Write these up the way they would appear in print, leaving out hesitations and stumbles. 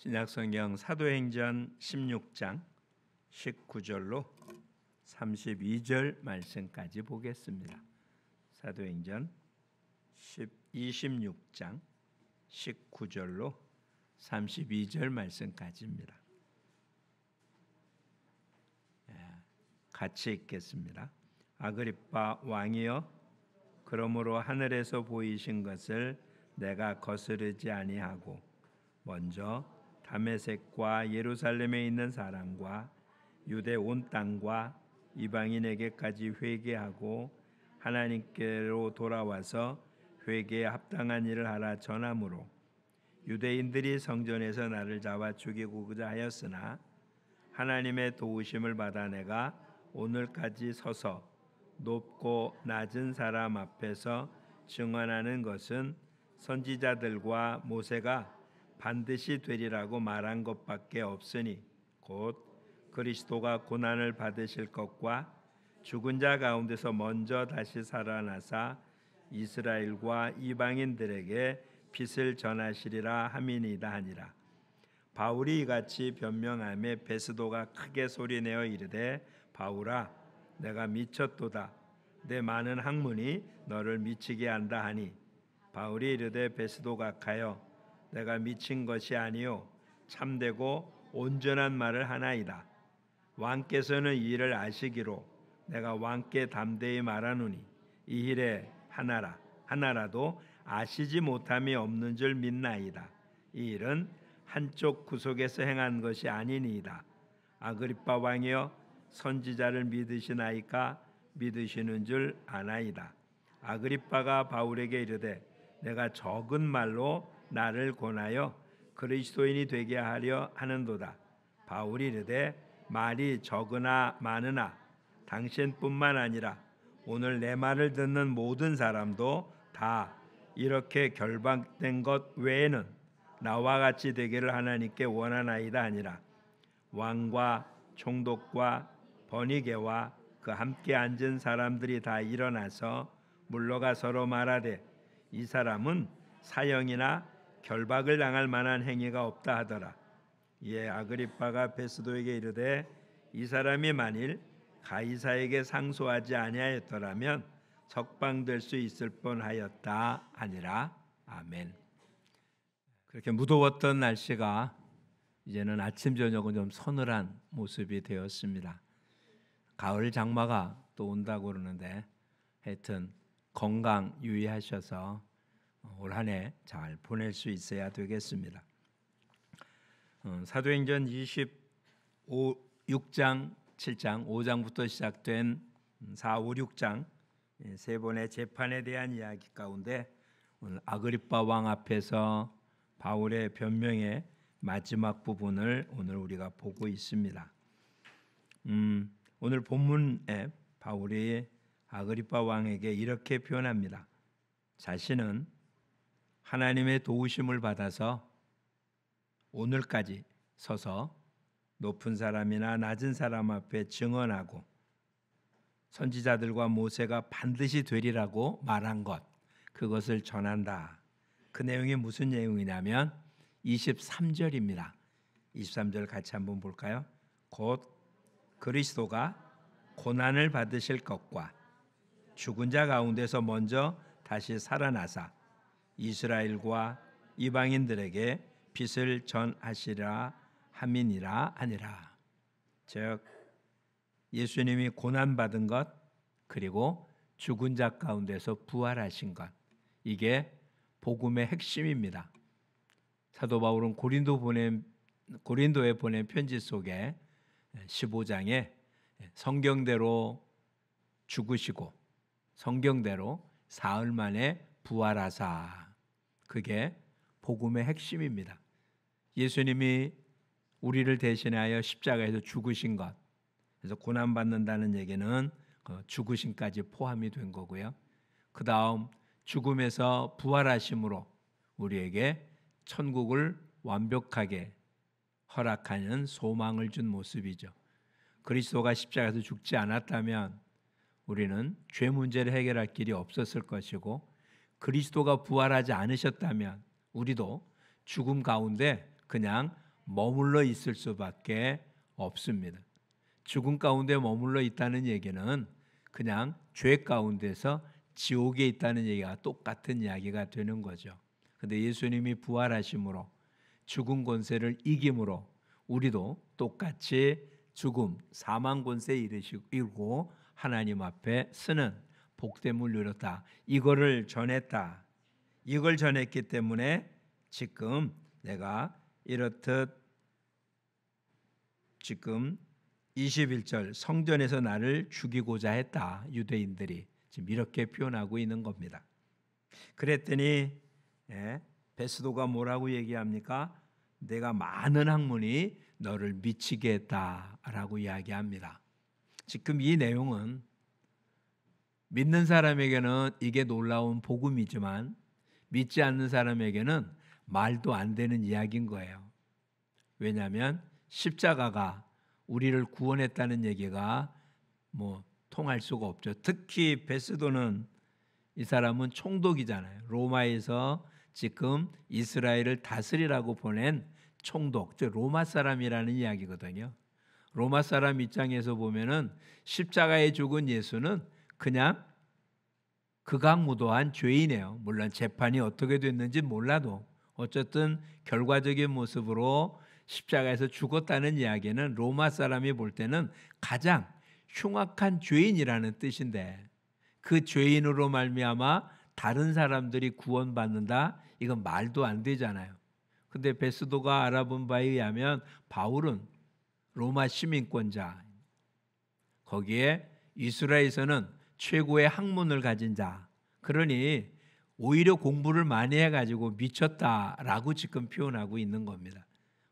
신약성경 사도행전 16장 19절로 32절 말씀까지 보겠습니다. 사도행전 26장 19절로 32절 말씀까지입니다. 같이 읽겠습니다. 아그리빠 왕이여, 그러므로 하늘에서 보이신 것을 내가 거스르지 아니하고 먼저 다메섹과 예루살렘에 있는 사람과 유대 온 땅과 이방인에게까지 회개하고 하나님께로 돌아와서 회개에 합당한 일을 하라 전하므로 유대인들이 성전에서 나를 잡아 죽이고자 하였으나 하나님의 도우심을 받아 내가 오늘까지 서서 높고 낮은 사람 앞에서 증언하는 것은 선지자들과 모세가 반드시 되리라고 말한 것밖에 없으니 곧 그리스도가 고난을 받으실 것과 죽은 자 가운데서 먼저 다시 살아나사 이스라엘과 이방인들에게 빛을 전하시리라 함이니이다 하니라. 바울이 이같이 변명하며 베스도가 크게 소리내어 이르되 바울아, 내가 미쳤도다. 내 많은 학문이 너를 미치게 한다 하니 바울이 이르되 베스도가 가여 내가 미친 것이 아니요 참되고 온전한 말을 하나이다. 왕께서는 이 일을 아시기로 내가 왕께 담대히 말하노니 이 일에 하나라도 아시지 못함이 없는 줄 믿나이다. 이 일은 한쪽 구속에서 행한 것이 아니니이다. 아그리빠 왕이여, 선지자를 믿으시나이까? 믿으시는 줄 아나이다. 아그리빠가 바울에게 이르되 내가 적은 말로 나를 권하여 그리스도인이 되게 하려 하는도다. 바울이 이르되 말이 적으나 많으나 당신뿐만 아니라 오늘 내 말을 듣는 모든 사람도 다 이렇게 결박된 것 외에는 나와 같이 되기를 하나님께 원하나이다 하니라. 왕과 총독과 버니게와 그 함께 앉은 사람들이 다 일어나서 물러가 서로 말하되 이 사람은 사형이나 결박을 당할 만한 행위가 없다 하더라. 이에 아그리빠가 베스도에게 이르되 이 사람이 만일 가이사에게 상소하지 아니하였더라면 석방될 수 있을 뻔하였다 하니라. 아멘. 그렇게 무더웠던 날씨가 이제는 아침 저녁은 좀 서늘한 모습이 되었습니다. 가을 장마가 또 온다고 그러는데 하여튼 건강 유의하셔서 올 한 해 잘 보낼 수 있어야 되겠습니다. 사도행전 6장, 7장, 5장부터 시작된 4, 5, 6장 세 번의 재판에 대한 이야기 가운데 오늘 아그리빠 왕 앞에서 바울의 변명의 마지막 부분을 오늘 우리가 보고 있습니다. 오늘 본문에 바울이 아그리빠 왕에게 이렇게 표현합니다. 자신은 하나님의 도우심을 받아서 오늘까지 서서 높은 사람이나 낮은 사람 앞에 증언하고 선지자들과 모세가 반드시 되리라고 말한 것, 그것을 전한다. 그 내용이 무슨 내용이냐면 23절입니다. 23절 같이 한번 볼까요? 곧 그리스도가 고난을 받으실 것과 죽은 자 가운데서 먼저 다시 살아나사 이스라엘과 이방인들에게 빛을 전하시라 함이니라 하니라. 즉 예수님이 고난받은 것, 그리고 죽은 자 가운데서 부활하신 것, 이게 복음의 핵심입니다. 사도 바울은 고린도에 보낸 편지 속에 15장에 성경대로 죽으시고 성경대로 사흘 만에 부활하사, 그게 복음의 핵심입니다. 예수님이 우리를 대신하여 십자가에서 죽으신 것, 그래서 고난받는다는 얘기는 죽으심까지 포함이 된 거고요. 그 다음 죽음에서 부활하심으로 우리에게 천국을 완벽하게 허락하는 소망을 준 모습이죠. 그리스도가 십자가에서 죽지 않았다면 우리는 죄 문제를 해결할 길이 없었을 것이고, 그리스도가 부활하지 않으셨다면 우리도 죽음 가운데 그냥 머물러 있을 수밖에 없습니다. 죽음 가운데 머물러 있다는 얘기는 그냥 죄 가운데서 지옥에 있다는 얘기가 똑같은 이야기가 되는 거죠. 근데 예수님이 부활하심으로 죽음 권세를 이김으로 우리도 똑같이 죽음, 사망 권세에 이르고 하나님 앞에 서는 복됨을 누렸다. 이거를 전했다. 이걸 전했기 때문에 지금 내가 이렇듯 지금 21절 성전에서 나를 죽이고자 했다. 유대인들이 지금 이렇게 표현하고 있는 겁니다. 그랬더니 베스도가 뭐라고 얘기합니까? 내가 많은 학문이 너를 미치게 했다라고 이야기합니다. 지금 이 내용은 믿는 사람에게는 이게 놀라운 복음이지만 믿지 않는 사람에게는 말도 안 되는 이야기인 거예요. 왜냐하면 십자가가 우리를 구원했다는 얘기가 통할 수가 없죠. 특히 베스도는 이 사람은 총독이잖아요. 로마에서 지금 이스라엘을 다스리라고 보낸 총독, 즉 로마 사람이라는 이야기거든요. 로마 사람 입장에서 보면은 십자가에 죽은 예수는 그냥 극악무도한 죄인이에요. 물론 재판이 어떻게 됐는지 몰라도 어쨌든 결과적인 모습으로 십자가에서 죽었다는 이야기는 로마 사람이 볼 때는 가장 흉악한 죄인이라는 뜻인데 그 죄인으로 말미암아 다른 사람들이 구원받는다? 이건 말도 안 되잖아요. 근데 베스도가 알아본 바에 의하면 바울은 로마 시민권자, 거기에 이스라엘에서는 최고의 학문을 가진 자, 그러니 오히려 공부를 많이 해가지고 미쳤다라고 지금 표현하고 있는 겁니다.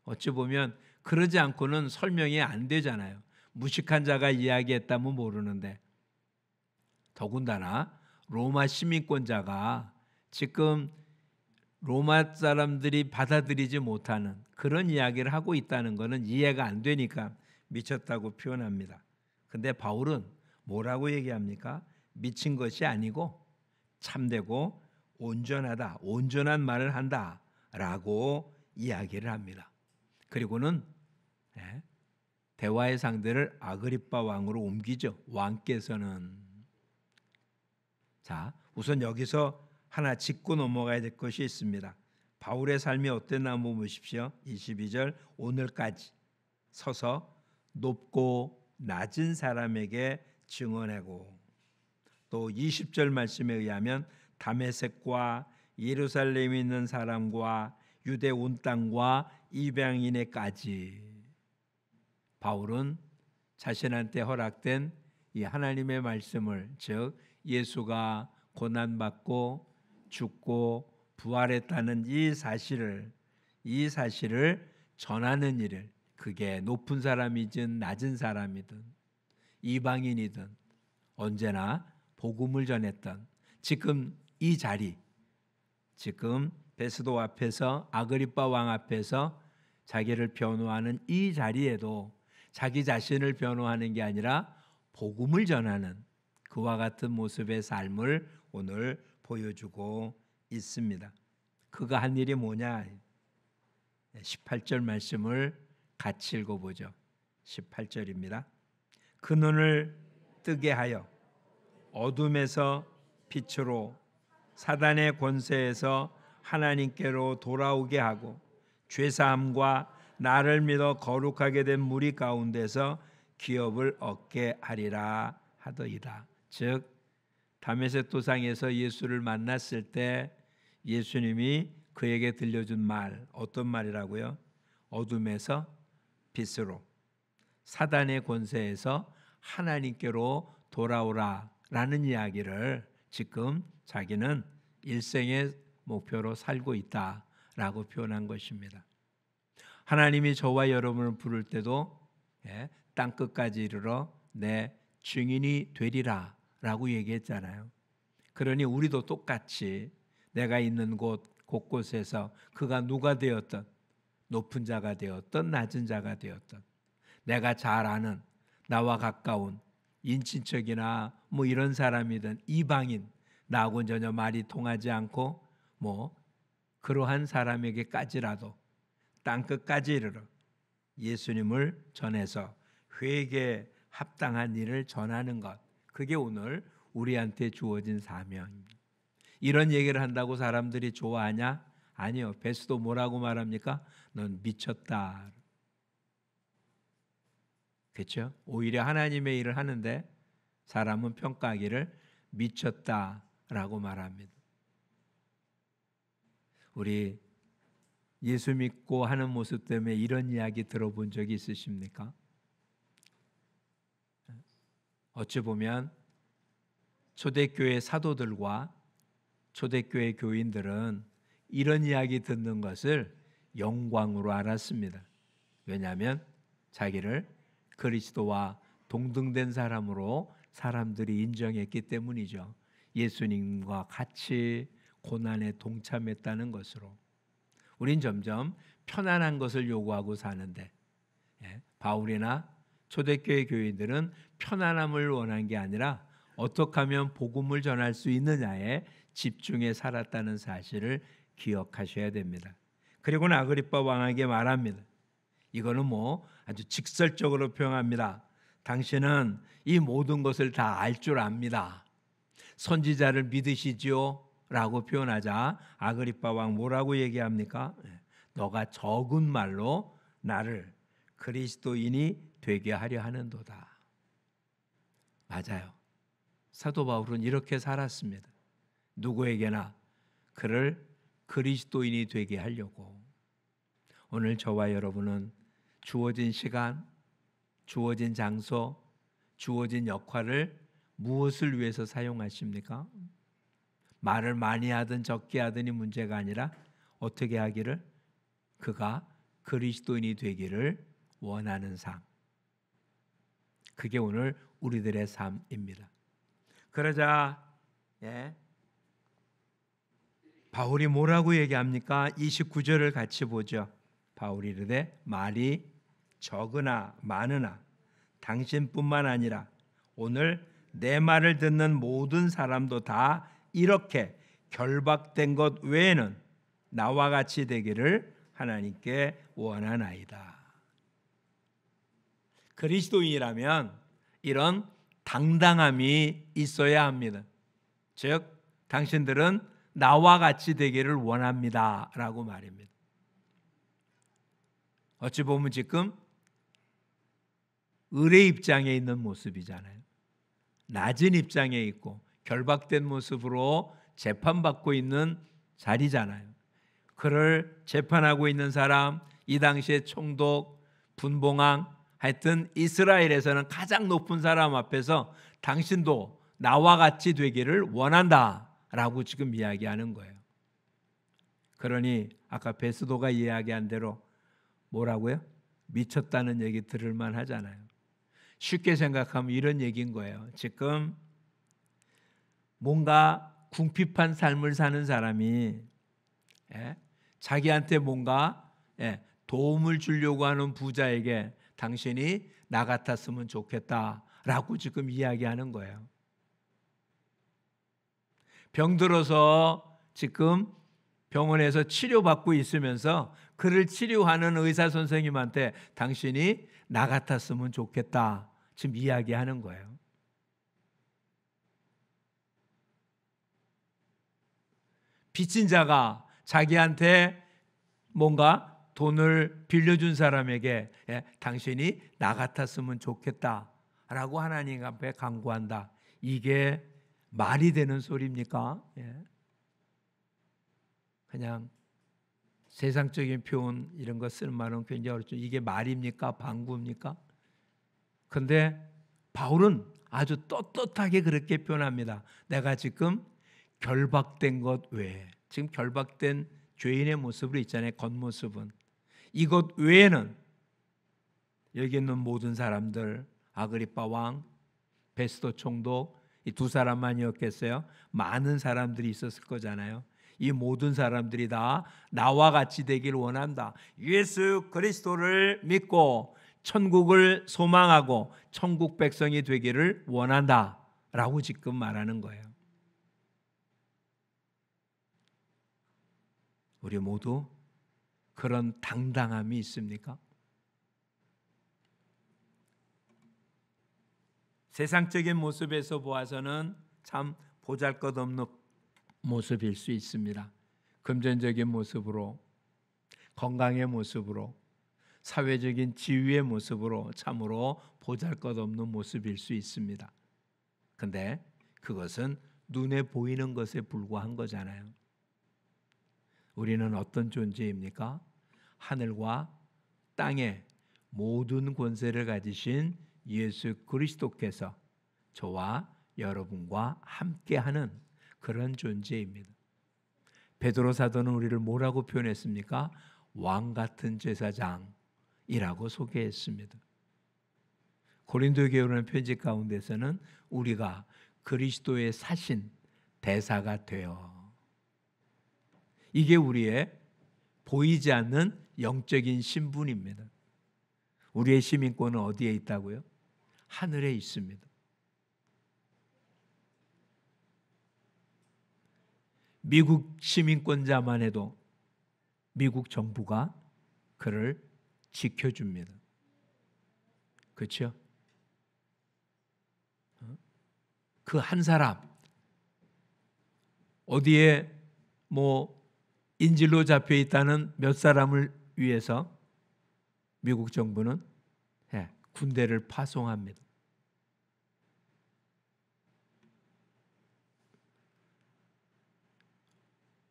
어찌 보면 그러지 않고는 설명이 안 되잖아요. 무식한 자가 이야기했다면 모르는데 더군다나 로마 시민권자가 지금 로마 사람들이 받아들이지 못하는 그런 이야기를 하고 있다는 것은 이해가 안 되니까 미쳤다고 표현합니다. 근데 바울은 뭐라고 얘기합니까? 미친 것이 아니고 참되고 온전하다, 온전한 말을 한다라고 이야기를 합니다. 그리고는 대화의 상대를 아그리빠 왕으로 옮기죠. 왕께서는. 자, 우선 여기서 하나 짚고 넘어가야 될 것이 있습니다. 바울의 삶이 어땠나 한번 보십시오. 22절 오늘까지 서서 높고 낮은 사람에게 증언하고, 또 20절 말씀에 의하면 다메섹과 예루살렘에 있는 사람과 유대 온 땅과 이방인에까지 바울은 자신한테 허락된 이 하나님의 말씀을, 즉 예수가 고난받고 죽고 부활했다는 이 사실을 전하는 일을, 그게 높은 사람이든 낮은 사람이든 이방인이든 언제나 복음을 전했던 지금 이 자리, 지금 베스도 앞에서 아그리빠 왕 앞에서 자기를 변호하는 이 자리에도 자기 자신을 변호하는 게 아니라 복음을 전하는 그와 같은 모습의 삶을 오늘 보여주고 있습니다. 그가 한 일이 뭐냐? 18절 말씀을 같이 읽어보죠. 18절입니다. 그 눈을 뜨게 하여 어둠에서 빛으로 사단의 권세에서 하나님께로 돌아오게 하고 죄사함과 나를 믿어 거룩하게 된 무리 가운데서 기업을 얻게 하리라 하더이다. 즉 다메섹 도상에서 예수를 만났을 때 예수님이 그에게 들려준 말, 어떤 말이라고요? 어둠에서 빛으로 사단의 권세에서 하나님께로 돌아오라라는 이야기를 지금 자기는 일생의 목표로 살고 있다라고 표현한 것입니다. 하나님이 저와 여러분을 부를 때도 땅 끝까지 이르러 내 증인이 되리라 라고 얘기했잖아요. 그러니 우리도 똑같이 내가 있는 곳 곳곳에서 그가 누가 되었든, 높은 자가 되었든 낮은 자가 되었든, 내가 잘 아는 나와 가까운 인친척이나 이런 사람이든 이방인, 나하고는 전혀 말이 통하지 않고 그러한 사람에게까지라도 땅끝까지 이르러 예수님을 전해서 회개에 합당한 일을 전하는 것, 그게 오늘 우리한테 주어진 사명입니다. 이런 얘기를 한다고 사람들이 좋아하냐? 아니요. 베스도 뭐라고 말합니까? 넌 미쳤다. 그렇죠? 오히려 하나님의 일을 하는데 사람은 평가하기를 미쳤다라고 말합니다. 우리 예수 믿고 하는 모습 때문에 이런 이야기 들어본 적이 있으십니까? 어찌 보면 초대교회 사도들과 초대교회 교인들은 이런 이야기 듣는 것을 영광으로 알았습니다. 왜냐하면 자기를 그리스도와 동등된 사람으로 사람들이 인정했기 때문이죠. 예수님과 같이 고난에 동참했다는 것으로. 우린 점점 편안한 것을 요구하고 사는데 바울이나 초대교회 교인들은 편안함을 원한 게 아니라 어떻게 하면 복음을 전할 수 있느냐에 집중해 살았다는 사실을 기억하셔야 됩니다. 그리고 아그리빠 왕에게 말합니다. 이거는 아주 직설적으로 표현합니다. 당신은 이 모든 것을 다 알 줄 압니다. 선지자를 믿으시지요? 라고 표현하자 아그리빠 왕 뭐라고 얘기합니까? 너가 적은 말로 나를 그리스도인이 되게 하려 하는도다. 맞아요. 사도 바울은 이렇게 살았습니다. 누구에게나 그를 그리스도인이 되게 하려고. 오늘 저와 여러분은 주어진 시간, 주어진 장소, 주어진 역할을 무엇을 위해서 사용하십니까? 말을 많이 하든 적게 하든이 문제가 아니라 어떻게 하기를? 그가 그리스도인이 되기를 원하는 삶. 그게 오늘 우리들의 삶입니다. 그러자 바울이 뭐라고 얘기합니까? 29절을 같이 보죠. 바울이 이르되 말이 적으나 많으나 당신뿐만 아니라 오늘 내 말을 듣는 모든 사람도 다 이렇게 결박된 것 외에는 나와 같이 되기를 하나님께 원하나이다. 그리스도인이라면 이런 당당함이 있어야 합니다. 즉 당신들은 나와 같이 되기를 원합니다 라고 말입니다. 어찌 보면 지금 을의 입장에 있는 모습이잖아요. 낮은 입장에 있고 결박된 모습으로 재판받고 있는 자리잖아요. 그를 재판하고 있는 사람, 이 당시에 총독, 분봉왕, 하여튼 이스라엘에서는 가장 높은 사람 앞에서 당신도 나와 같이 되기를 원한다 라고 지금 이야기하는 거예요. 그러니 아까 베스도가 이야기한 대로 뭐라고요? 미쳤다는 얘기 들을 만 하잖아요. 쉽게 생각하면 이런 얘기인 거예요. 지금 뭔가 궁핍한 삶을 사는 사람이 자기한테 뭔가 도움을 주려고 하는 부자에게 당신이 나 같았으면 좋겠다라고 지금 이야기하는 거예요. 병들어서 지금 병원에서 치료받고 있으면서 그를 치료하는 의사 선생님한테 당신이 나 같았으면 좋겠다 지금 이야기하는 거예요. 빚진 자가 자기한테 뭔가 돈을 빌려준 사람에게 당신이 나 같았으면 좋겠다라고 하나님 앞에 간구한다. 이게 말이 되는 소리입니까? 그냥 세상적인 표현 이런 거 쓰는 말은 굉장히 어렵죠. 이게 말입니까? 방구입니까? 근데 바울은 아주 떳떳하게 그렇게 표현합니다. 내가 지금 결박된 것 외에, 지금 결박된 죄인의 모습으로 있잖아요. 겉모습은. 이것 외에는 여기 있는 모든 사람들, 아그리빠 왕, 베스도 총독, 이 두 사람만이었겠어요? 많은 사람들이 있었을 거잖아요. 이 모든 사람들이 다 나와 같이 되기를 원한다. 예수 그리스도를 믿고 천국을 소망하고 천국 백성이 되기를 원한다 라고 지금 말하는 거예요. 우리 모두 그런 당당함이 있습니까? 세상적인 모습에서 보아서는 참 보잘것없는 모습일 수 있습니다. 금전적인 모습으로, 건강의 모습으로, 사회적인 지위의 모습으로 참으로 보잘것없는 모습일 수 있습니다. 근데 그것은 눈에 보이는 것에 불과한 거잖아요. 우리는 어떤 존재입니까? 하늘과 땅의 모든 권세를 가지신 예수 그리스도께서 저와 여러분과 함께하는 그런 존재입니다. 베드로 사도는 우리를 뭐라고 표현했습니까? 왕 같은 제사장이라고 소개했습니다. 고린도 교회는 편지 가운데서는 우리가 그리스도의 사신 대사가 되어, 이게 우리의 보이지 않는 영적인 신분입니다. 우리의 시민권은 어디에 있다고요? 하늘에 있습니다. 미국 시민권자만 해도 미국 정부가 그를 지켜줍니다. 그렇죠? 그 한 사람 어디에 인질로 잡혀 있다는 몇 사람을 위해서 미국 정부는 군대를 파송합니다.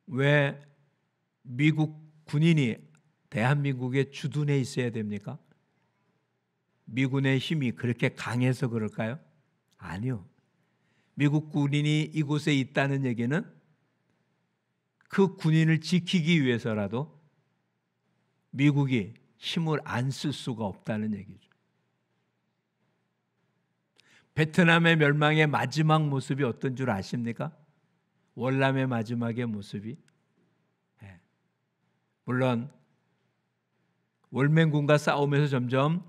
왜 미국 군인이 대한민국의 주둔해 있어야 됩니까? 미군의 힘이 그렇게 강해서 그럴까요? 아니요. 미국 군인이 이곳에 있다는 얘기는 그 군인을 지키기 위해서라도 미국이 힘을 안 쓸 수가 없다는 얘기죠. 베트남의 멸망의 마지막 모습이 어떤 줄 아십니까? 월남의 마지막의 모습이, 물론 월맹군과 싸우면서 점점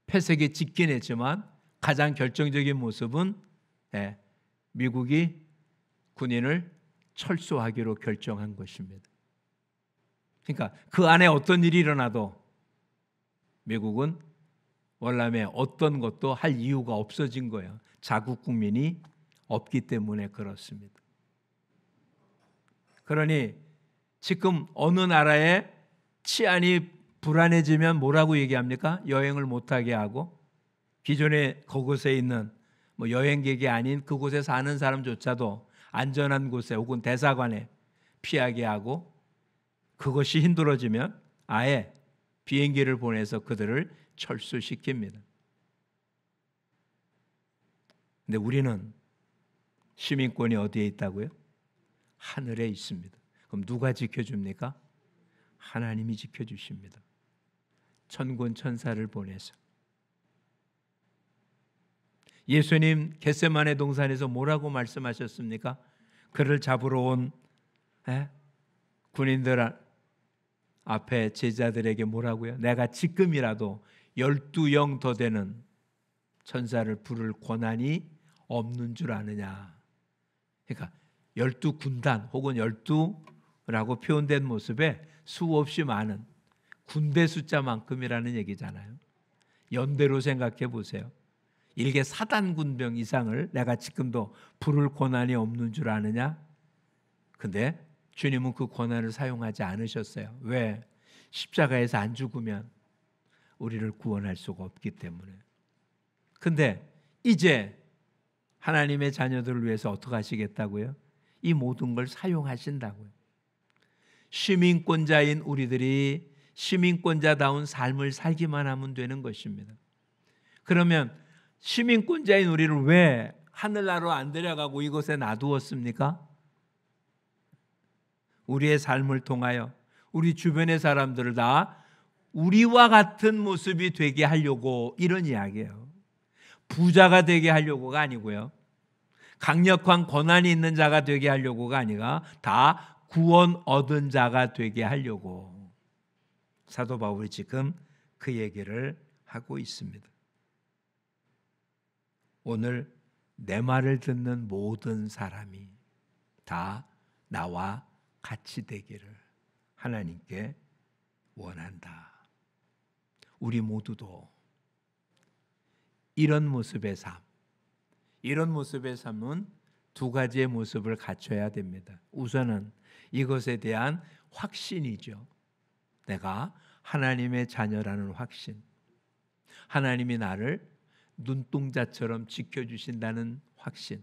패색이 짙긴 했지만 가장 결정적인 모습은 미국이 군인을 철수하기로 결정한 것입니다. 그러니까 그 안에 어떤 일이 일어나도 미국은 월남에 어떤 것도 할 이유가 없어진 거예요. 자국 국민이 없기 때문에 그렇습니다. 그러니 지금 어느 나라의 치안이 불안해지면 뭐라고 얘기합니까? 여행을 못하게 하고, 기존에 그곳에 있는 여행객이 아닌 그곳에 사는 사람조차도 안전한 곳에 혹은 대사관에 피하게 하고, 그것이 힘들어지면 아예 비행기를 보내서 그들을 철수시킵니다. 근데 우리는 시민권이 어디에 있다고요? 하늘에 있습니다. 그럼 누가 지켜줍니까? 하나님이 지켜주십니다. 천군 천사를 보내서. 예수님 겟세마네 동산에서 뭐라고 말씀하셨습니까? 그를 잡으러 온 군인들 앞에 제자들에게 뭐라고요? 내가 지금이라도 12영 더 되는 천사를 부를 권한이 없는 줄 아느냐. 그러니까 12군단 혹은 12라고 표현된 모습에 수없이 많은 군대 숫자만큼이라는 얘기잖아요. 연대로 생각해 보세요. 일개 사단 군병 이상을 내가 지금도 부를 권한이 없는 줄 아느냐? 근데 주님은 그 권한을 사용하지 않으셨어요. 왜? 십자가에서 안 죽으면 우리를 구원할 수가 없기 때문에. 근데 이제 하나님의 자녀들을 위해서 어떻게 하시겠다고요? 이 모든 걸 사용하신다고요. 시민권자인 우리들이 시민권자다운 삶을 살기만 하면 되는 것입니다. 그러면 시민권자인 우리를 왜 하늘나라로 안 데려가고 이곳에 놔두었습니까? 우리의 삶을 통하여 우리 주변의 사람들을 다 우리와 같은 모습이 되게 하려고, 이런 이야기예요. 부자가 되게 하려고가 아니고요, 강력한 권한이 있는 자가 되게 하려고가 아니라 다 구원 얻은 자가 되게 하려고 사도 바울이 지금 그 얘기를 하고 있습니다. 오늘 내 말을 듣는 모든 사람이 다 나와 같이 되기를 하나님께 원한다. 우리 모두도 이런 모습의 삶, 이런 모습의 삶은 두 가지의 모습을 갖춰야 됩니다. 우선은 이것에 대한 확신이죠. 내가 하나님의 자녀라는 확신, 하나님이 나를 눈동자처럼 지켜주신다는 확신,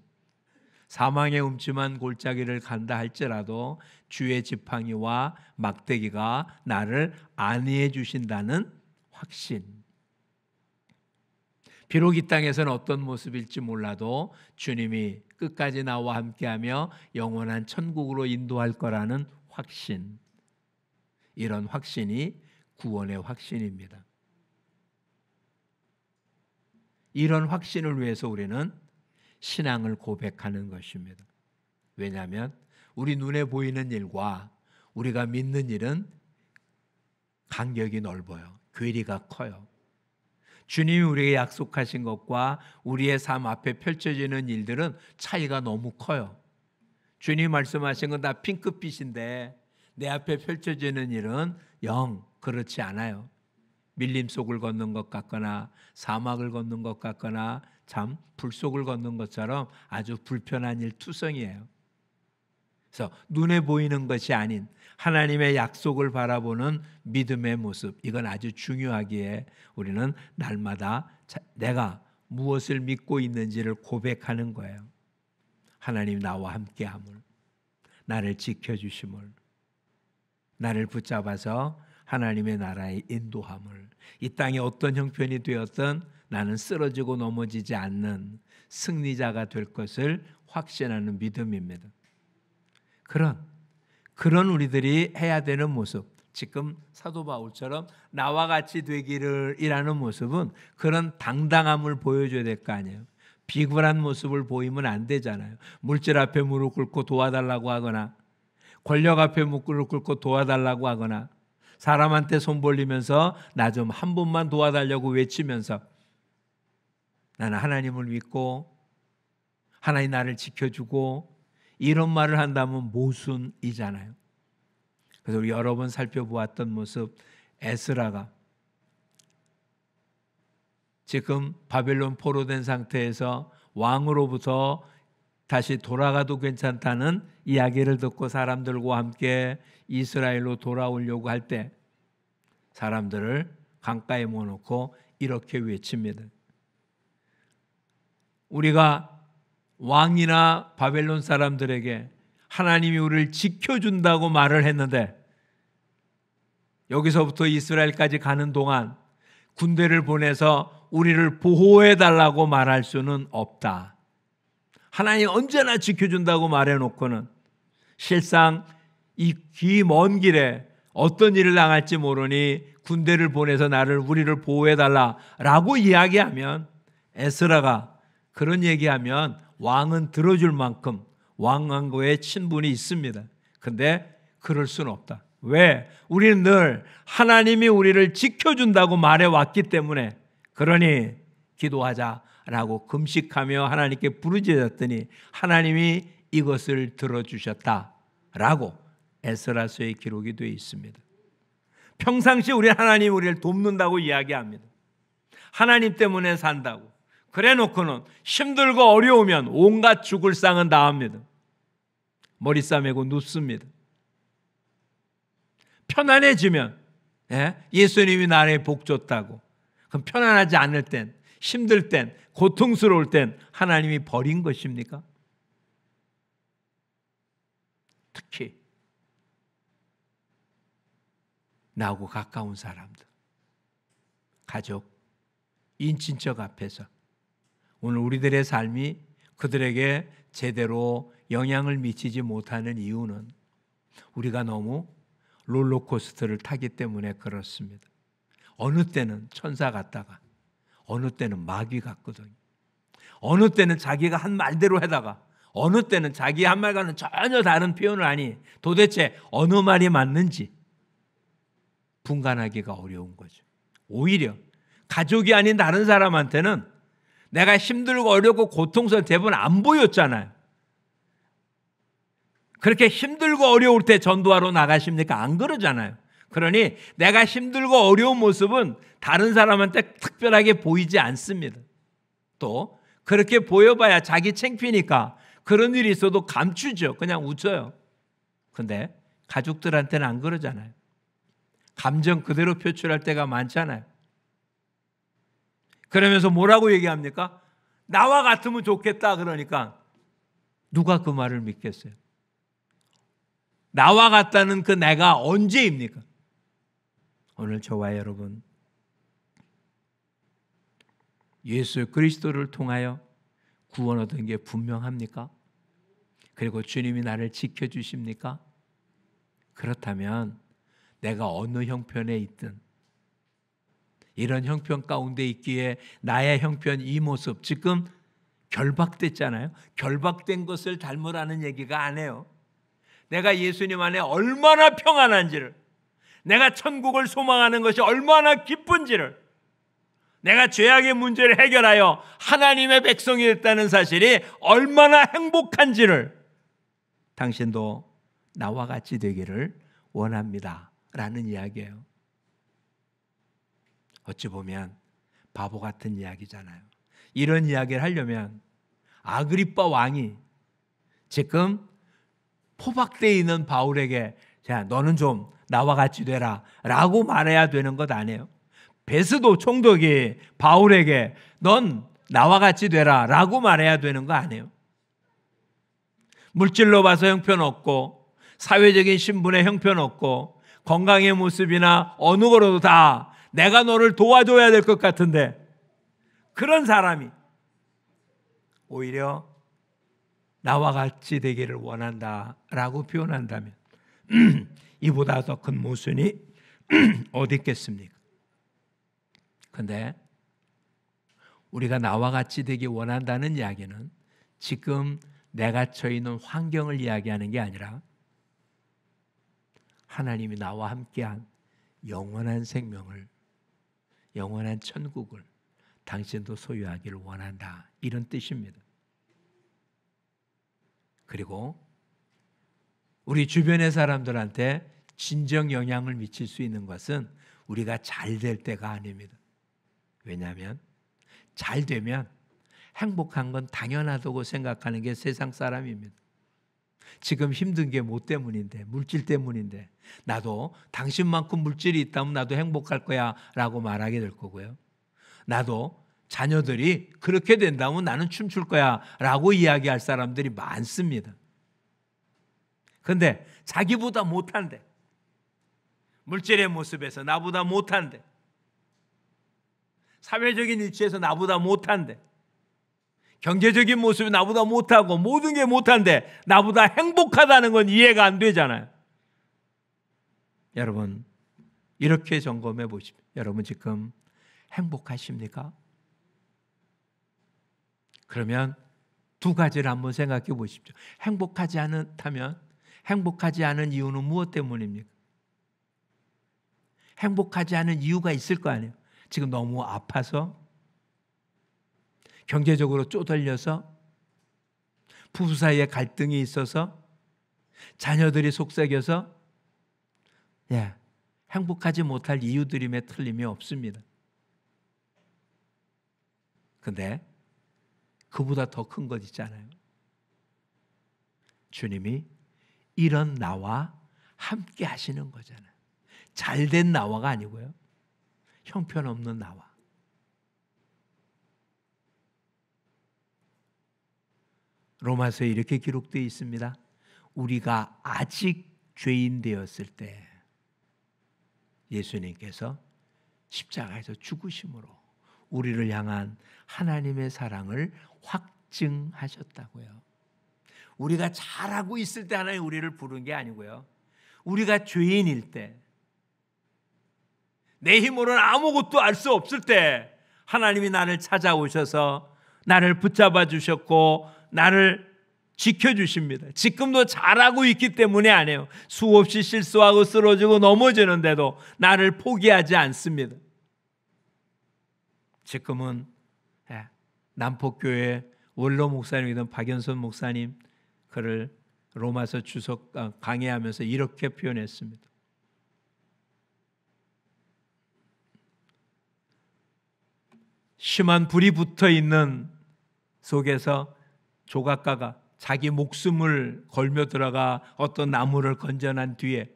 사망의 음침한 골짜기를 간다 할지라도 주의 지팡이와 막대기가 나를 안위해 주신다는 확신. 비록 이 땅에서는 어떤 모습일지 몰라도 주님이 끝까지 나와 함께하며 영원한 천국으로 인도할 거라는 확신. 이런 확신이 구원의 확신입니다. 이런 확신을 위해서 우리는 신앙을 고백하는 것입니다. 왜냐하면 우리 눈에 보이는 일과 우리가 믿는 일은 간격이 넓어요. 괴리가 커요. 주님이 우리에게 약속하신 것과 우리의 삶 앞에 펼쳐지는 일들은 차이가 너무 커요. 주님이 말씀하신 건 다 핑크빛인데 내 앞에 펼쳐지는 일은 영 그렇지 않아요. 밀림 속을 걷는 것 같거나 사막을 걷는 것 같거나 참 불속을 걷는 것처럼 아주 불편한 일 투성이에요. 그래서 눈에 보이는 것이 아닌 하나님의 약속을 바라보는 믿음의 모습, 이건 아주 중요하기에 우리는 날마다 내가 무엇을 믿고 있는지를 고백하는 거예요. 하나님 나와 함께함을, 나를 지켜주심을, 나를 붙잡아서 하나님의 나라의 인도함을, 이 땅에 어떤 형편이 되었든 나는 쓰러지고 넘어지지 않는 승리자가 될 것을 확신하는 믿음입니다. 그런 우리들이 해야 되는 모습, 지금 사도 바울처럼 나와 같이 되기를 이라는 모습은 그런 당당함을 보여줘야 될 거 아니에요. 비굴한 모습을 보이면 안 되잖아요. 물질 앞에 무릎 꿇고 도와달라고 하거나 권력 앞에 무릎 꿇고 도와달라고 하거나 사람한테 손 벌리면서 나 좀 한 번만 도와달라고 외치면서 나는 하나님을 믿고 하나님 나를 지켜주고 이런 말을 한다면 모순이잖아요. 그래서 우리 여러 번 살펴보았던 모습, 에스라가 지금 바벨론 포로된 상태에서 왕으로부터 다시 돌아가도 괜찮다는 이야기를 듣고 사람들과 함께 이스라엘로 돌아오려고 할 때 사람들을 강가에 모아놓고 이렇게 외칩니다. 우리가 왕이나 바벨론 사람들에게 하나님이 우리를 지켜준다고 말을 했는데 여기서부터 이스라엘까지 가는 동안 군대를 보내서 우리를 보호해달라고 말할 수는 없다. 하나님 언제나 지켜준다고 말해놓고는 실상 이 기 먼 길에 어떤 일을 당할지 모르니 군대를 보내서 우리를 보호해달라라고 이야기하면, 에스라가 그런 얘기하면 왕은 들어줄 만큼 왕한과의 친분이 있습니다. 근데 그럴 수는 없다. 왜? 우리는 늘 하나님이 우리를 지켜준다고 말해왔기 때문에, 그러니 기도하자라고 금식하며 하나님께 부르짖었더니 하나님이 이것을 들어주셨다라고 에스라서의 기록이 되어 있습니다. 평상시 우리 하나님 우리를 돕는다고 이야기합니다. 하나님 때문에 산다고. 그래 놓고는 힘들고 어려우면 온갖 죽을 상은 다 합니다. 머리 싸매고 눕습니다. 편안해지면 예수님이 나를 복 줬다고. 그럼 편안하지 않을 땐, 힘들 땐, 고통스러울 땐 하나님이 버린 것입니까? 특히 나하고 가까운 사람들, 가족, 인친척 앞에서 오늘 우리들의 삶이 그들에게 제대로 영향을 미치지 못하는 이유는 우리가 너무 롤러코스터를 타기 때문에 그렇습니다. 어느 때는 천사 같다가 어느 때는 마귀 같거든요. 어느 때는 자기가 한 말대로 하다가 어느 때는 자기 한 말과는 전혀 다른 표현을 하니 도대체 어느 말이 맞는지 분간하기가 어려운 거죠. 오히려 가족이 아닌 다른 사람한테는 내가 힘들고 어렵고 고통스러운 대부분 안 보였잖아요. 그렇게 힘들고 어려울 때 전도하러 나가십니까? 안 그러잖아요. 그러니 내가 힘들고 어려운 모습은 다른 사람한테 특별하게 보이지 않습니다. 또 그렇게 보여봐야 자기 창피니까 그런 일이 있어도 감추죠. 그냥 웃어요. 근데 가족들한테는 안 그러잖아요. 감정 그대로 표출할 때가 많잖아요. 그러면서 뭐라고 얘기합니까? 나와 같으면 좋겠다 그러니까 누가 그 말을 믿겠어요? 나와 같다는 그 내가 언제입니까? 오늘 저와 여러분 예수 그리스도를 통하여 구원 얻은 게 분명합니까? 그리고 주님이 나를 지켜주십니까? 그렇다면 내가 어느 형편에 있든 이런 형편 가운데 있기에 나의 형편 이 모습 지금 결박됐잖아요. 결박된 것을 닮으라는 얘기가 아니에요. 내가 예수님 안에 얼마나 평안한지를, 내가 천국을 소망하는 것이 얼마나 기쁜지를, 내가 죄악의 문제를 해결하여 하나님의 백성이 됐다는 사실이 얼마나 행복한지를 당신도 나와 같이 되기를 원합니다 라는 이야기예요. 어찌 보면 바보 같은 이야기잖아요. 이런 이야기를 하려면 아그리빠 왕이 지금 포박되어 있는 바울에게 자, 너는 좀 나와 같이 되라 라고 말해야 되는 것 아니에요. 베스도 총독이 바울에게 넌 나와 같이 되라 라고 말해야 되는 거 아니에요. 물질로 봐서 형편없고 사회적인 신분에 형편없고 건강의 모습이나 어느 거로도 다 내가 너를 도와줘야 될 것 같은데 그런 사람이 오히려 나와 같이 되기를 원한다라고 표현한다면 이보다 더 큰 모순이 어디 있겠습니까? 그런데 우리가 나와 같이 되기 원한다는 이야기는 지금 내가 처해 있는 환경을 이야기하는 게 아니라 하나님이 나와 함께한 영원한 생명을, 영원한 천국을 당신도 소유하기를 원한다 이런 뜻입니다. 그리고 우리 주변의 사람들한테 진정 영향을 미칠 수 있는 것은 우리가 잘 될 때가 아닙니다. 왜냐하면 잘 되면 행복한 건 당연하다고 생각하는 게 세상 사람입니다. 지금 힘든 게 뭐 때문인데, 물질 때문인데 나도 당신만큼 물질이 있다면 나도 행복할 거야 라고 말하게 될 거고요. 나도 자녀들이 그렇게 된다면 나는 춤출 거야 라고 이야기할 사람들이 많습니다. 그런데 자기보다 못한데, 물질의 모습에서 나보다 못한데, 사회적인 위치에서 나보다 못한데, 경제적인 모습이 나보다 못하고 모든 게 못한데 나보다 행복하다는 건 이해가 안 되잖아요. 여러분 이렇게 점검해 보십시오. 여러분 지금 행복하십니까? 그러면 두 가지를 한번 생각해 보십시오. 행복하지 않다면 행복하지 않은 이유는 무엇 때문입니까? 행복하지 않은 이유가 있을 거 아니에요. 지금 너무 아파서, 경제적으로 쪼들려서, 부부 사이에 갈등이 있어서, 자녀들이 속삭여서, 행복하지 못할 이유들임에 틀림이 없습니다. 근데 그보다 더 큰 것 있잖아요. 주님이 이런 나와 함께 하시는 거잖아요. 잘된 나와가 아니고요. 형편없는 나와. 로마서에 이렇게 기록되어 있습니다. 우리가 아직 죄인 되었을 때 예수님께서 십자가에서 죽으심으로 우리를 향한 하나님의 사랑을 확증하셨다고요. 우리가 잘하고 있을 때 하나님 우리를 부른 게 아니고요. 우리가 죄인일 때, 내 힘으로는 아무것도 알 수 없을 때 하나님이 나를 찾아오셔서 나를 붙잡아 주셨고 나를 지켜주십니다. 지금도 잘하고 있기 때문에 아니에요. 수없이 실수하고 쓰러지고 넘어지는데도 나를 포기하지 않습니다. 지금은 남포교회 원로 목사님이던 박연선 목사님 그를 로마서 주석 강해하면서 이렇게 표현했습니다. 심한 불이 붙어 있는 속에서 조각가가 자기 목숨을 걸며 들어가 어떤 나무를 건져낸 뒤에,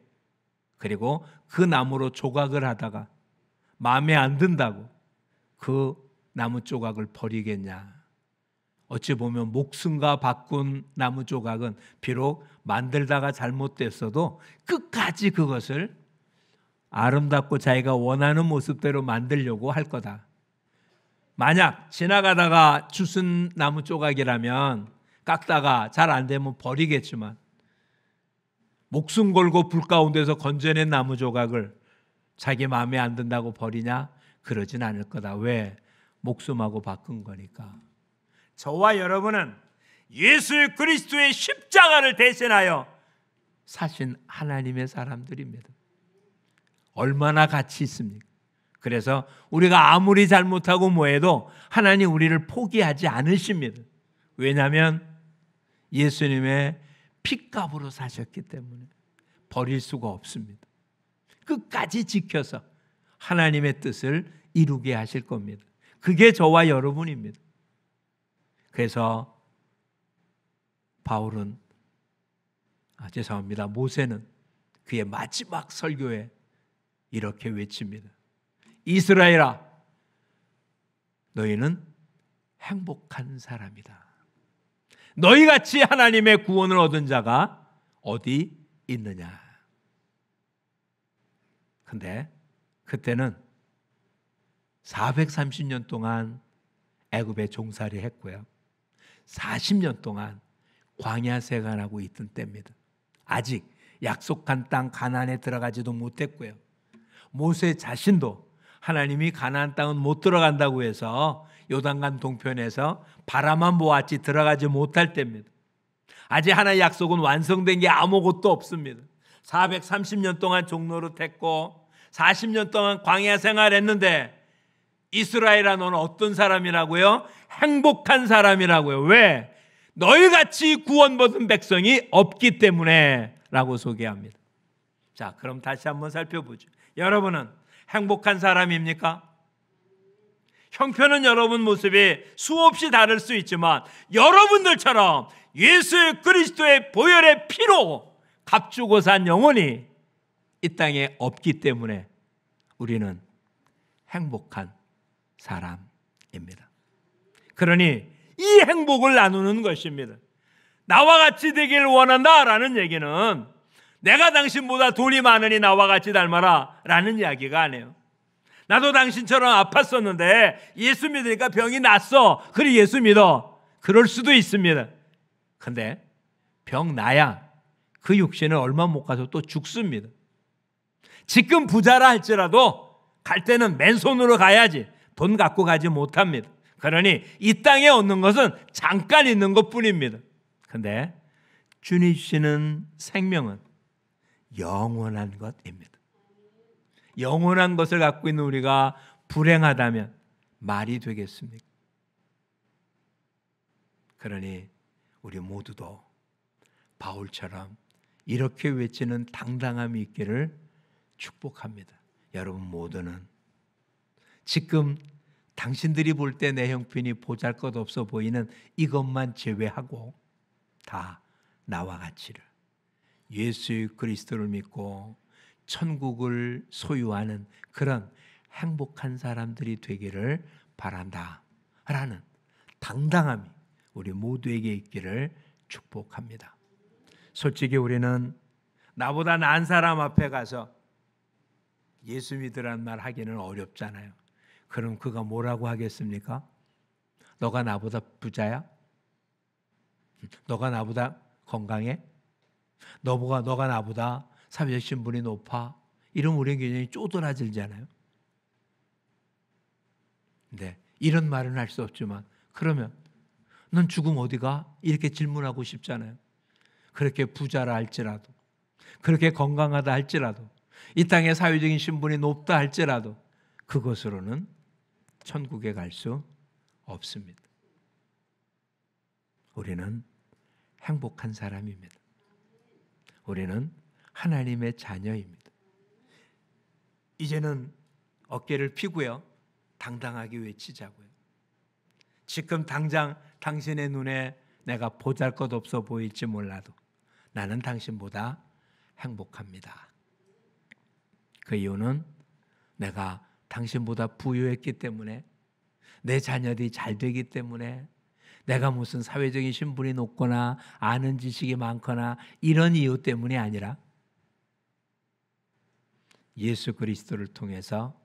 그리고 그 나무로 조각을 하다가 마음에 안 든다고 그 나무 조각을 버리겠냐. 어찌 보면 목숨과 바꾼 나무 조각은 비록 만들다가 잘못됐어도 끝까지 그것을 아름답고 자기가 원하는 모습대로 만들려고 할 거다. 만약 지나가다가 주순 나무 조각이라면 깎다가 잘 안 되면 버리겠지만, 목숨 걸고 불 가운데서 건져낸 나무 조각을 자기 마음에 안 든다고 버리냐? 그러진 않을 거다. 왜? 목숨하고 바꾼 거니까. 저와 여러분은 예수 그리스도의 십자가를 대신하여 사신 하나님의 사람들입니다. 얼마나 가치 있습니까? 그래서 우리가 아무리 잘못하고 뭐해도 하나님 우리를 포기하지 않으십니다. 왜냐하면 예수님의 핏값으로 사셨기 때문에 버릴 수가 없습니다. 끝까지 지켜서 하나님의 뜻을 이루게 하실 겁니다. 그게 저와 여러분입니다. 그래서 바울은 모세는 그의 마지막 설교에 이렇게 외칩니다. 이스라엘아, 너희는 행복한 사람이다. 너희같이 하나님의 구원을 얻은 자가 어디 있느냐. 근데 그때는 430년 동안 애굽에 종살이 했고요, 40년 동안 광야 생활하고 있던 때입니다. 아직 약속한 땅 가나안에 들어가지도 못했고요, 모세 자신도 하나님이 가나안 땅은 못 들어간다고 해서 요단강 동편에서 바라만 보았지 들어가지 못할 때입니다. 아직 하나의 약속은 완성된 게 아무것도 없습니다. 430년 동안 종노릇했고 40년 동안 광야 생활했는데, 이스라엘아 너는 어떤 사람이라고요? 행복한 사람이라고요. 왜? 너희같이 구원받은 백성이 없기 때문에 라고 소개합니다. 자, 그럼 다시 한번 살펴보죠. 여러분은 행복한 사람입니까? 형편은 여러분 모습이 수없이 다를 수 있지만 여러분들처럼 예수 그리스도의 보혈의 피로 값주고 산 영혼이 이 땅에 없기 때문에 우리는 행복한 사람입니다. 그러니 이 행복을 나누는 것입니다. 나와 같이 되길 원한다라는 얘기는 내가 당신보다 돈이 많으니 나와 같이 닮아라 라는 이야기가 아니에요. 나도 당신처럼 아팠었는데 예수 믿으니까 병이 났어. 그래 예수 믿어. 그럴 수도 있습니다. 근데 병 나야 그 육신은 얼마 못 가서 또 죽습니다. 지금 부자라 할지라도 갈 때는 맨손으로 가야지 돈 갖고 가지 못합니다. 그러니 이 땅에 얻는 것은 잠깐 있는 것뿐입니다. 근데 주님 주시는 생명은 영원한 것입니다. 영원한 것을 갖고 있는 우리가 불행하다면 말이 되겠습니까? 그러니 우리 모두도 바울처럼 이렇게 외치는 당당함이 있기를 축복합니다. 여러분 모두는 지금 당신들이 볼 때 내 형편이 보잘것없어 보이는 이것만 제외하고 다 나와 같이를 예수 그리스도를 믿고 천국을 소유하는 그런 행복한 사람들이 되기를 바란다 라는 당당함이 우리 모두에게 있기를 축복합니다. 솔직히 우리는 나보다 나은 사람 앞에 가서 예수 믿으라는 말 하기는 어렵잖아요. 그럼 그가 뭐라고 하겠습니까? 너가 나보다 부자야? 너가 나보다 건강해? 너가 나보다 사회적 신분이 높아? 이러면 우리는 굉장히 쪼드라들잖아요. 근데 이런 말은 할 수 없지만 그러면 넌 죽음 어디가? 이렇게 질문하고 싶잖아요. 그렇게 부자라 할지라도, 그렇게 건강하다 할지라도, 이 땅의 사회적인 신분이 높다 할지라도 그것으로는 천국에 갈 수 없습니다. 우리는 행복한 사람입니다. 우리는 하나님의 자녀입니다. 이제는 어깨를 펴고요 당당하게 외치자고요. 지금 당장 당신의 눈에 내가 보잘것없어 보일지 몰라도 나는 당신보다 행복합니다. 그 이유는 내가 당신보다 부유했기 때문에, 내 자녀들이 잘 되기 때문에, 내가 무슨 사회적인 신분이 높거나 아는 지식이 많거나 이런 이유 때문이 아니라 예수 그리스도를 통해서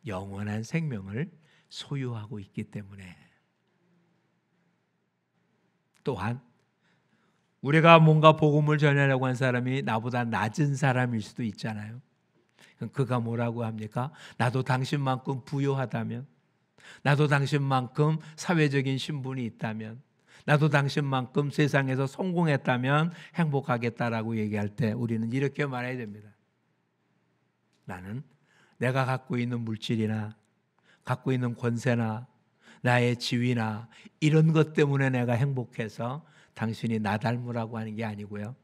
영원한 생명을 소유하고 있기 때문에. 또한 우리가 뭔가 복음을 전하려고 한 사람이 나보다 낮은 사람일 수도 있잖아요. 그럼 그가 뭐라고 합니까? 나도 당신만큼 부유하다면, 나도 당신만큼 사회적인 신분이 있다면, 나도 당신만큼 세상에서 성공했다면 행복하겠다라고 얘기할 때 우리는 이렇게 말해야 됩니다. 나는 내가 갖고 있는 물질이나 갖고 있는 권세나 나의 지위나 이런 것 때문에 내가 행복해서 당신이 나 닮으라고 하는 게 아니고요.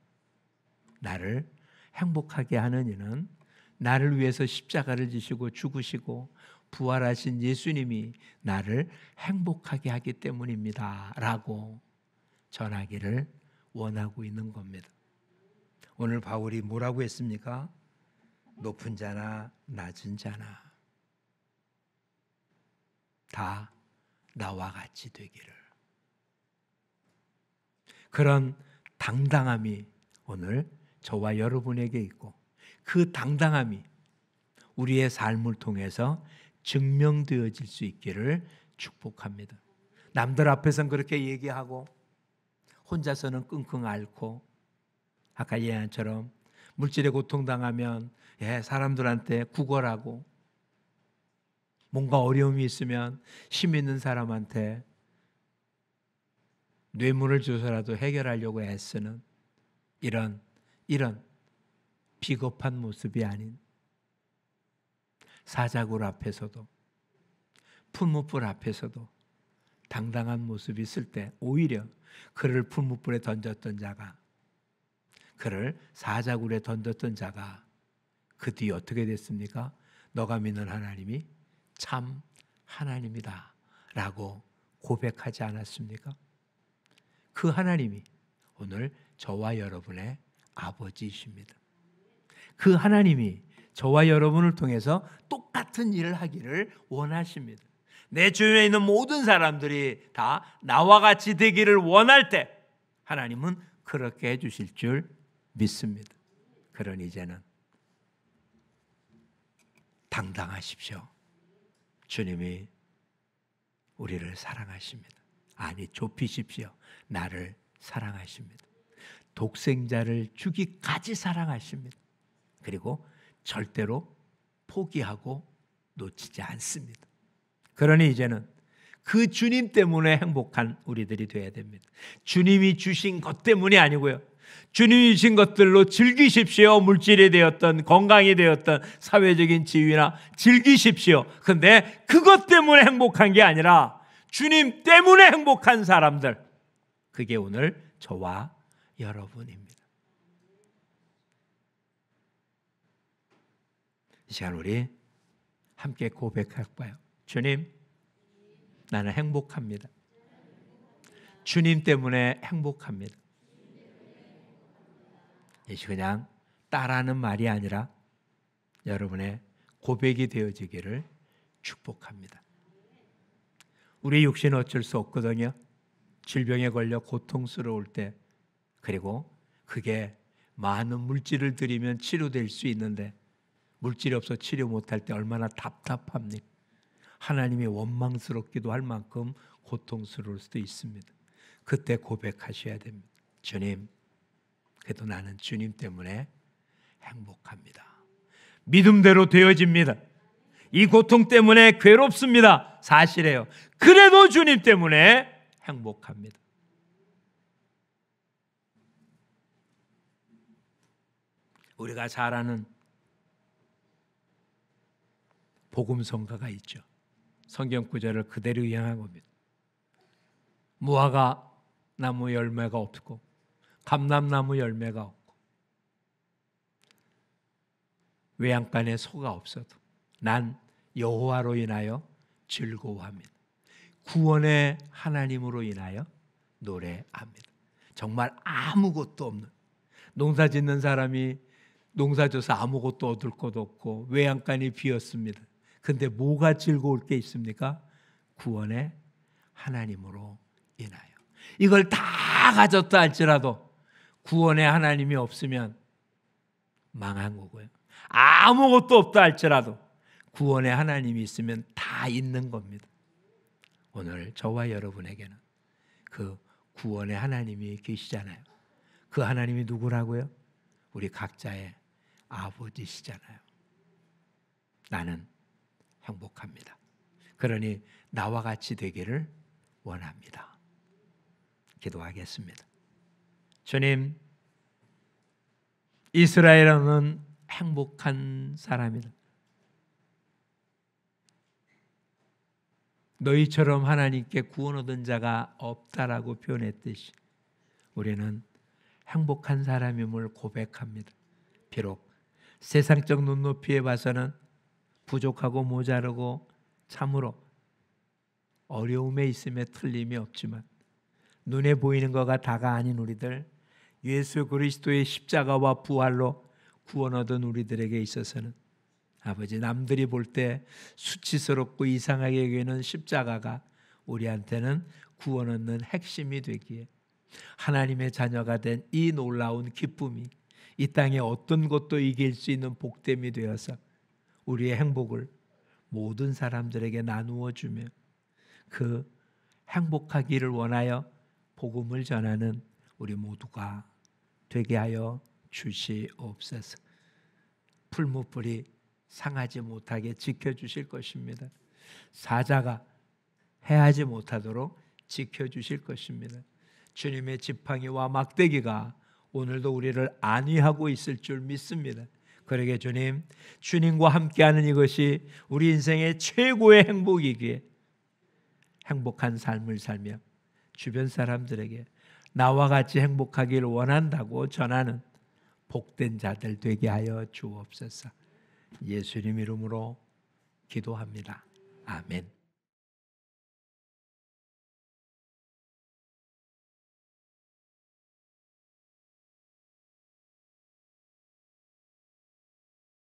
나를 행복하게 하는 이는 나를 위해서 십자가를 지시고 죽으시고 부활하신 예수님이 나를 행복하게 하기 때문입니다 라고 전하기를 원하고 있는 겁니다. 오늘 바울이 뭐라고 했습니까? 높은 자나 낮은 자나 다 나와 같이 되기를. 그런 당당함이 오늘 저와 여러분에게 있고, 그 당당함이 우리의 삶을 통해서 증명되어질 수 있기를 축복합니다. 남들 앞에서는 그렇게 얘기하고 혼자서는 끙끙 앓고, 아까 예언처럼 물질에 고통당하면 사람들한테 구걸하고, 뭔가 어려움이 있으면 힘 있는 사람한테 뇌물을 줘서라도 해결하려고 애쓰는 이런 비겁한 모습이 아닌, 사자굴 앞에서도 풀무불 앞에서도 당당한 모습이 있을 때 오히려 그를 풀무불에 던졌던 자가, 그를 사자굴에 던졌던 자가 그 뒤에 어떻게 됐습니까? 너가 믿는 하나님이 참 하나님이다 라고 고백하지 않았습니까? 그 하나님이 오늘 저와 여러분의 아버지이십니다. 그 하나님이 저와 여러분을 통해서 똑같은 일을 하기를 원하십니다. 내 주변에 있는 모든 사람들이 다 나와 같이 되기를 원할 때 하나님은 그렇게 해주실 줄 믿습니다. 그러니 이제는 당당하십시오. 주님이 우리를 사랑하십니다. 아니, 좁히십시오. 나를 사랑하십니다. 독생자를 주기까지 사랑하십니다. 그리고 절대로 포기하고 놓치지 않습니다. 그러니 이제는 그 주님 때문에 행복한 우리들이 되어야 됩니다. 주님이 주신 것 때문이 아니고요. 주님이 주신 것들로 즐기십시오. 물질이 되었던, 건강이 되었던, 사회적인 지위나 즐기십시오. 그런데 그것 때문에 행복한 게 아니라 주님 때문에 행복한 사람들, 그게 오늘 저와 여러분입니다. 이 시간 우리 함께 고백할까요? 주님, 나는 행복합니다. 주님 때문에 행복합니다. 이것이 그냥 따라하는 말이 아니라 여러분의 고백이 되어지기를 축복합니다. 우리 육신은 어쩔 수 없거든요. 질병에 걸려 고통스러울 때, 그리고 그게 많은 물질을 들이면 치료될 수 있는데 물질이 없어 치료 못할 때 얼마나 답답합니까? 하나님이 원망스럽기도 할 만큼 고통스러울 수도 있습니다. 그때 고백하셔야 됩니다. 주님, 그래도 나는 주님 때문에 행복합니다. 믿음대로 되어집니다. 이 고통 때문에 괴롭습니다. 사실이에요. 그래도 주님 때문에 행복합니다. 우리가 잘 아는 복음성가가 있죠. 성경 구절을 그대로 이해한 겁니다. 무화과 나무 열매가 없고 감람나무 열매가 없고 외양간에 소가 없어도 난 여호와로 인하여 즐거워합니다. 구원의 하나님으로 인하여 노래합니다. 정말 아무것도 없는, 농사 짓는 사람이 농사져서 아무것도 얻을 것 없고 외양간이 비었습니다. 근데 뭐가 즐거울 게 있습니까? 구원의 하나님으로 인하여. 이걸 다 가졌다 할지라도 구원의 하나님이 없으면 망한 거고요. 아무것도 없다 할지라도 구원의 하나님이 있으면 다 있는 겁니다. 오늘 저와 여러분에게는 그 구원의 하나님이 계시잖아요. 그 하나님이 누구라고요? 우리 각자의 아버지시잖아요. 나는 행복합니다. 그러니 나와 같이 되기를 원합니다. 기도하겠습니다. 주님, 이스라엘은 행복한 사람이다. 너희처럼 하나님께 구원 얻은 자가 없다라고 표현했듯이 우리는 행복한 사람임을 고백합니다. 비록 세상적 눈높이에 봐서는 부족하고 모자르고 참으로 어려움에 있음에 틀림이 없지만 눈에 보이는 것가 다가 아닌 우리들, 예수 그리스도의 십자가와 부활로 구원 얻은 우리들에게 있어서는 아버지, 남들이 볼 때 수치스럽고 이상하게 여기는 십자가가 우리한테는 구원 얻는 핵심이 되기에 하나님의 자녀가 된 이 놀라운 기쁨이 이 땅에 어떤 것도 이길 수 있는 복됨이 되어서 우리의 행복을 모든 사람들에게 나누어 주며 그 행복하기를 원하여 복음을 전하는 우리 모두가 되게 하여 주시옵소서. 풀무불이 상하지 못하게 지켜주실 것입니다. 사자가 해하지 못하도록 지켜주실 것입니다. 주님의 지팡이와 막대기가 오늘도 우리를 안위하고 있을 줄 믿습니다. 그러게 주님, 주님과 함께하는 이것이 우리 인생의 최고의 행복이기에 행복한 삶을 살며 주변 사람들에게 나와 같이 행복하기를 원한다고 전하는 복된 자들 되게 하여 주옵소서. 예수님 이름으로 기도합니다. 아멘.